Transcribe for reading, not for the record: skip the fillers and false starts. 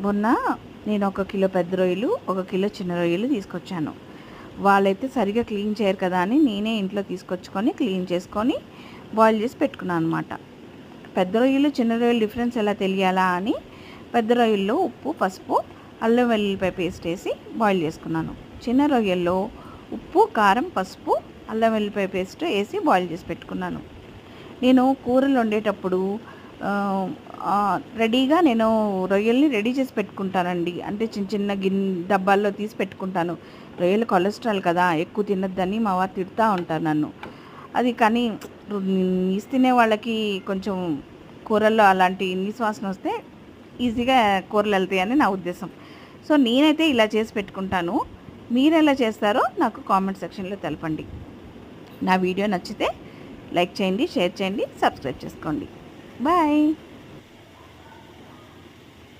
మొన్న నేను 1 కిలో పెద్ద రొయ్యలు 1 కిలో చిన్న రొయ్యలు తీసుకొచ్చాను. వాళ్ళైతే సరిగ్గా క్లీన్ చేయరు కదా అని నేనే ఇంట్లో తీసుకొచ్చుకొని క్లీన్ చేసుకొని బాయిల్ చేసి పెట్టుకున్నాను అనమాట. పెద్ద రొయ్యలు చిన్న రొయ్యలు డిఫరెన్స్ ఎలా తెలియాలా అని పెద్ద రొయ్యల్లో ఉప్పు, పసుపు, అల్లం వెల్లుల్లిపాయ పేస్ట్ వేసి బాయిల్ చేసుకున్నాను. చిన్న రొయ్యల్లో ఉప్పు, కారం, పసుపు, అల్లం వెల్లుల్లిపాయ పేస్ట్ వేసి బాయిల్ చేసి పెట్టుకున్నాను. నేను కూరలు వండేటప్పుడు రెడీగా నేను రొయ్యల్ని రెడీ చేసి పెట్టుకుంటానండి. అంటే చిన్న చిన్న డబ్బాల్లో తీసి పెట్టుకుంటాను. రొయ్యలు కొలెస్ట్రాల్ కదా, ఎక్కువ తినొద్దని మా వారు తిడుతూ ఉంటారు నన్ను. అది కానీ నీసు తినే వాళ్ళకి కొంచెం కూరల్లో అలాంటి నీసు వాసన వస్తే ఈజీగా కూరలు వెళ్తాయని నా ఉద్దేశం. సో నేనైతే ఇలా చేసి పెట్టుకుంటాను. మీరు ఎలా చేస్తారో నాకు కామెంట్ సెక్షన్లో తెలపండి. నా వీడియో నచ్చితే లైక్ చేయండి, షేర్ చేయండి, సబ్స్క్రైబ్ చేసుకోండి. బాయ్.